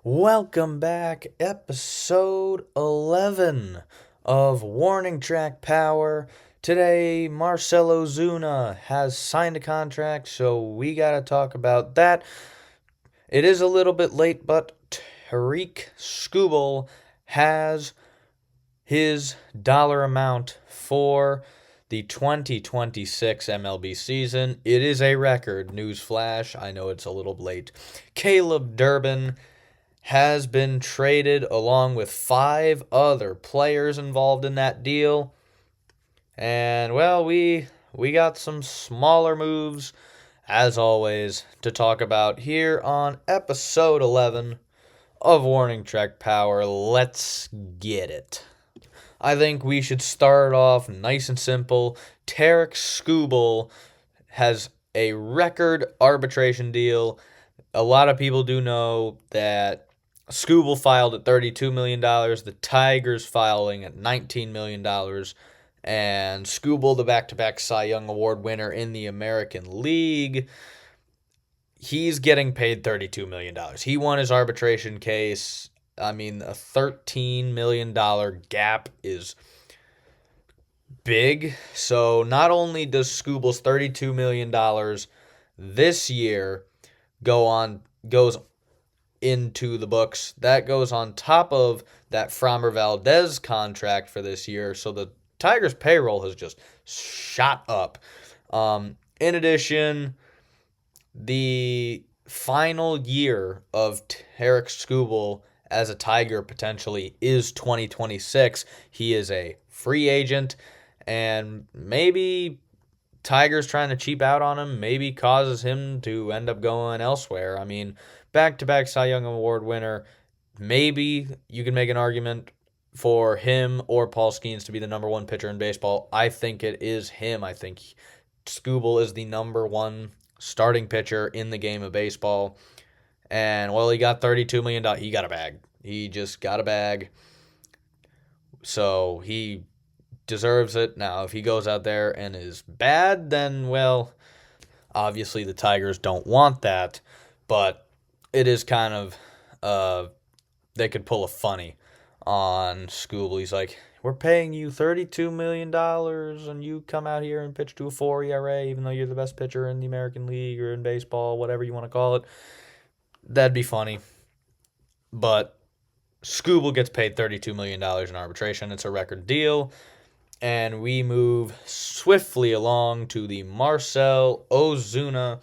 Welcome back, episode 11 of Warning Track Power. Today, Marcell Ozuna has signed a contract, so we gotta talk about that. It is a little bit late, but Tarik Skubal has his dollar amount for the 2026 MLB season. It is a record. Newsflash, I know it's a little late. Caleb Durbin has been traded along with 5 other players involved in that deal. And well, we got some smaller moves as always to talk about here on episode 11 of Warning Track Power. Let's get it. I think we should start off nice and simple. Tarik Skubal has a record arbitration deal. A lot of people do know that Skubal filed at $32 million, the Tigers filing at $19 million, and Skubal, the back-to-back Cy Young Award winner in the American League, he's getting paid $32 million. He won his arbitration case. I mean, a $13 million gap is big. So not only does Skubal's $32 million this year goes into the books, that goes on top of that Framber Valdez contract for this year. So the Tigers' payroll has just shot up. In addition, the final year of Tarik Skubal as a Tiger potentially is 2026. He is a free agent, and maybe Tigers trying to cheap out on him maybe causes him to end up going elsewhere. I mean, back-to-back Cy Young Award winner, maybe you can make an argument for him or Paul Skeens to be the number one pitcher in baseball. I think it is him. I think Skubal is the number one starting pitcher in the game of baseball. And, well, he got $32 million. He got a bag. He just got a bag. So he deserves it. Now, if he goes out there and is bad, then, well, obviously the Tigers don't want that. But it is kind of, they could pull a funny on Skubal. He's like, we're paying you $32 million and you come out here and pitch to a 4 ERA even though you're the best pitcher in the American League or in baseball, whatever you want to call it. That'd be funny. But Skubal gets paid $32 million in arbitration. It's a record deal. And we move swiftly along to the Marcell Ozuna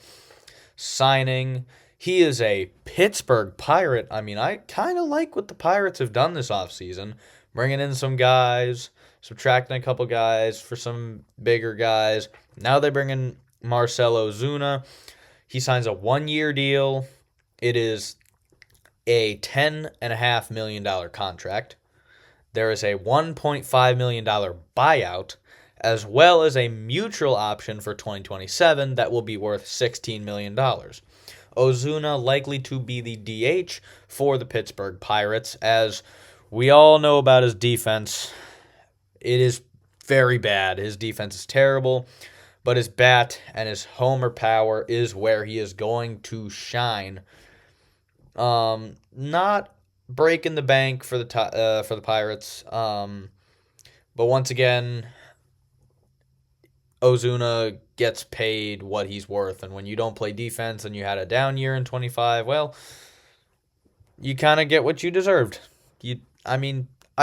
signing. He is a Pittsburgh Pirate. I mean, I kind of like what the Pirates have done this offseason. Bringing in some guys, subtracting a couple guys for some bigger guys. Now they bring in Marcell Ozuna. He signs a 1-year deal. It is a $10.5 million contract. There is a $1.5 million buyout, as well as a mutual option for 2027 that will be worth $16 million. Ozuna likely to be the DH for the Pittsburgh Pirates, as we all know about his defense. It is very bad. His defense is terrible, but his bat and his homer power is where he is going to shine. Not breaking the bank for the Pirates, but once again, Ozuna gets paid what he's worth, and when you don't play defense and you had a down year in 25, well, you kind of get what you deserved. I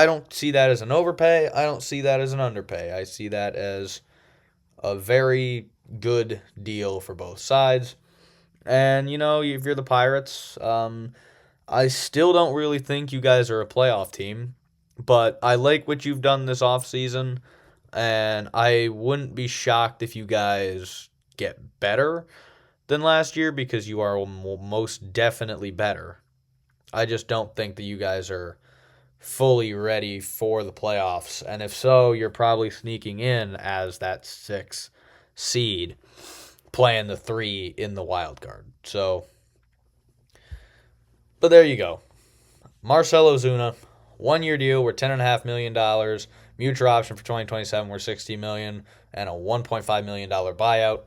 don't see that as an overpay. I don't see that as an underpay. I see that as a very good deal for both sides. And, if you're the Pirates, I still don't really think you guys are a playoff team, but I like what you've done this offseason, and I wouldn't be shocked if you guys get better than last year because you are most definitely better. I just don't think that you guys are fully ready for the playoffs, and if so, you're probably sneaking in as that 6 seed, playing the 3 in the wild card. But there you go. Marcell Ozuna, 1-year deal worth $10.5 million, mutual option for 2027 worth $60 million, and a $1.5 million buyout.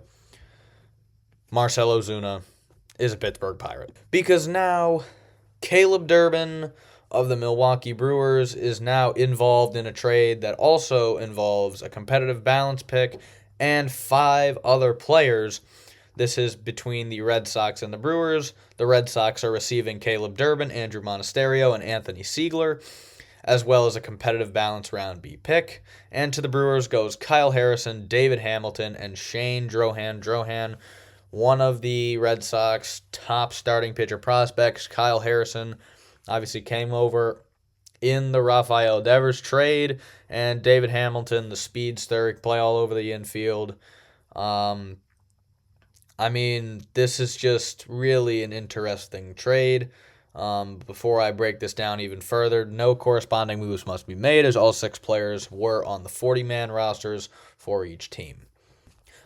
Marcell Ozuna is a Pittsburgh Pirate. Because now Caleb Durbin of the Milwaukee Brewers is now involved in a trade that also involves a competitive balance pick and 5 other players. This is between the Red Sox and the Brewers. The Red Sox are receiving Caleb Durbin, Andrew Monasterio, and Anthony Siegler, as well as a competitive balance round B pick. And to the Brewers goes Kyle Harrison, David Hamilton, and Shane Drohan. Drohan, one of the Red Sox top starting pitcher prospects. Kyle Harrison obviously came over in the Rafael Devers trade, and David Hamilton, the speedster, can play all over the infield. This is just really an interesting trade. Before I break this down even further, no corresponding moves must be made, as all 6 players were on the 40-man rosters for each team.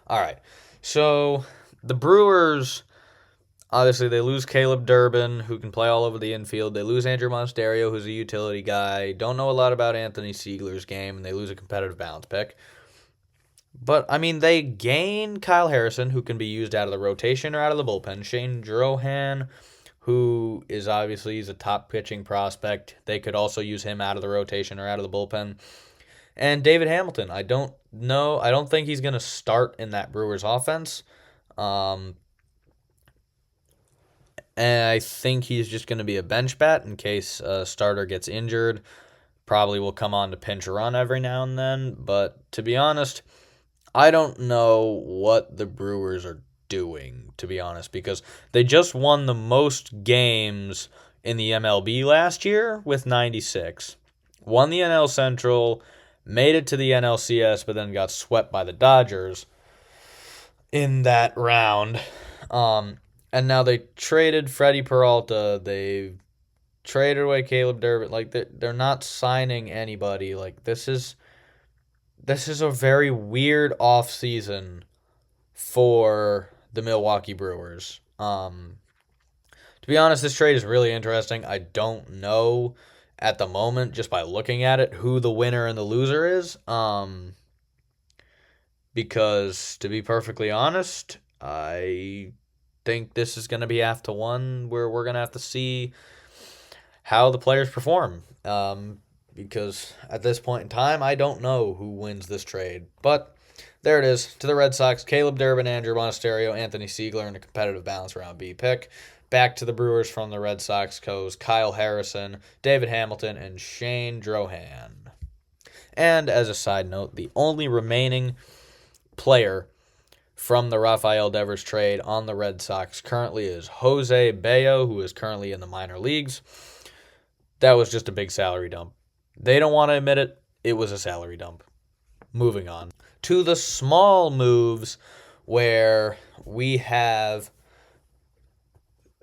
All right, so the Brewers, obviously, they lose Caleb Durbin, who can play all over the infield. They lose Andrew Monasterio, who's a utility guy. Don't know a lot about Anthony Siegler's game, and they lose a competitive balance pick. But, they gain Kyle Harrison, who can be used out of the rotation or out of the bullpen. Shane Drohan, who is obviously he's a top pitching prospect. They could also use him out of the rotation or out of the bullpen. And David Hamilton, I don't think he's going to start in that Brewers offense. And I think he's just going to be a bench bat in case a starter gets injured. Probably will come on to pinch a run every now and then. But to be honest, I don't know what the Brewers are doing, to be honest, because they just won the most games in the MLB last year with 96. Won the NL Central, made it to the NLCS, but then got swept by the Dodgers in that round. And now they traded Freddie Peralta. They traded away Caleb Durbin. They're not signing anybody. This is a very weird offseason for the Milwaukee Brewers. To be honest, this trade is really interesting. I don't know at the moment, just by looking at it, who the winner and the loser is. Because, to be perfectly honest, I think this is going to be after one where we're going to have to see how the players perform. Because at this point in time, I don't know who wins this trade. But there it is. To the Red Sox, Caleb Durbin, Andrew Monasterio, Anthony Siegler, and a competitive balance round B pick. Back to the Brewers from the Red Sox goes Kyle Harrison, David Hamilton, and Shane Drohan. And as a side note, the only remaining player from the Rafael Devers trade on the Red Sox currently is Jose Bayo, who is currently in the minor leagues. That was just a big salary dump. They don't want to admit it. It was a salary dump. Moving on to the small moves, where we have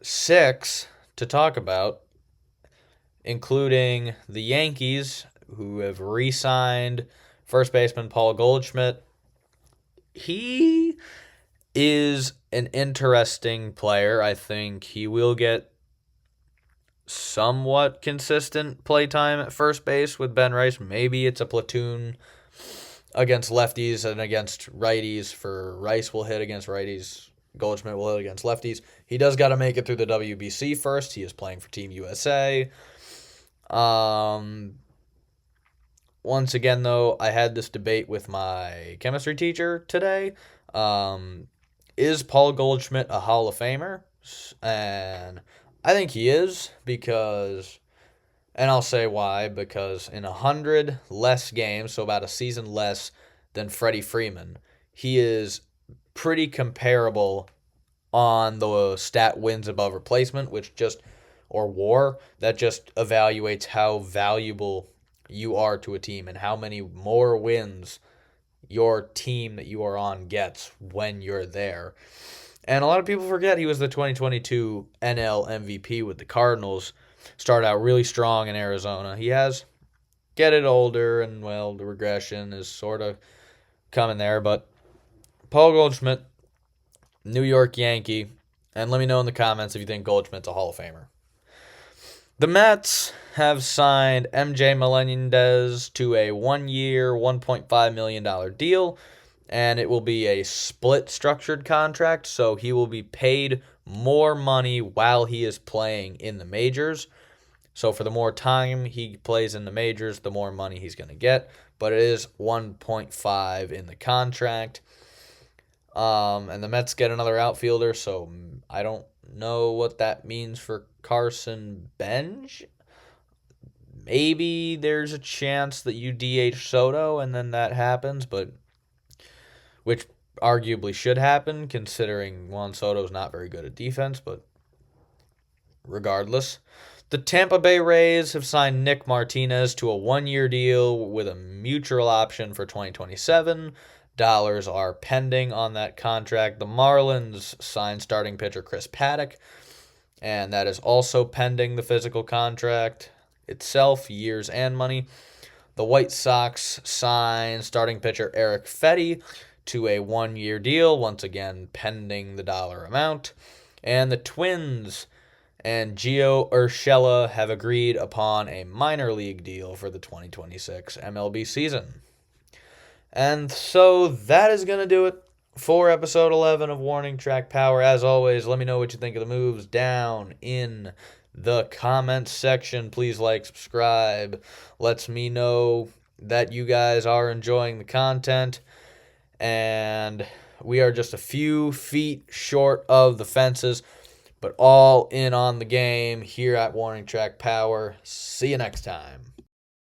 6 to talk about, including the Yankees, who have re-signed first baseman Paul Goldschmidt. He is an interesting player. I think he will get somewhat consistent play time at first base with Ben Rice. Maybe it's a platoon against lefties and against righties. For Rice will hit against righties. Goldschmidt will hit against lefties. He does got to make it through the WBC first. He is playing for Team USA. Once again, though, I had this debate with my chemistry teacher today. Is Paul Goldschmidt a Hall of Famer? And I think he is, because, and I'll say why, because in 100 less games, so about a season less than Freddie Freeman, he is pretty comparable on the stat wins above replacement, or WAR, that just evaluates how valuable you are to a team and how many more wins your team that you are on gets when you're there. And a lot of people forget he was the 2022 NL MVP with the Cardinals. Started out really strong in Arizona. He has getting older, and, well, the regression is sort of coming there. But Paul Goldschmidt, New York Yankee, and let me know in the comments if you think Goldschmidt's a Hall of Famer. The Mets have signed MJ Melendez to a 1-year, $1.5 million deal, and it will be a split structured contract, so he will be paid more money while he is playing in the majors. So for the more time he plays in the majors, the more money he's going to get. But it is 1.5 in the contract. And the Mets get another outfielder, so I don't know what that means for Carson Bench. Maybe there's a chance that you DH Soto and then that happens, but which arguably should happen considering Juan Soto's not very good at defense, but regardless. The Tampa Bay Rays have signed Nick Martinez to a 1-year deal with a mutual option for 2027. Dollars are pending on that contract. The Marlins signed starting pitcher Chris Paddock, and that is also pending the physical contract itself, years and money. The White Sox signed starting pitcher Eric Fetty to a 1-year deal, once again pending the dollar amount. And the Twins and Gio Urshela have agreed upon a minor league deal for the 2026 MLB season. And so that is going to do it for episode 11 of Warning Track Power. As always, let me know what you think of the moves down in the comments section. Please like, subscribe. Lets me know that you guys are enjoying the content. And we are just a few feet short of the fences, but all in on the game here at Warning Track Power. See you next time.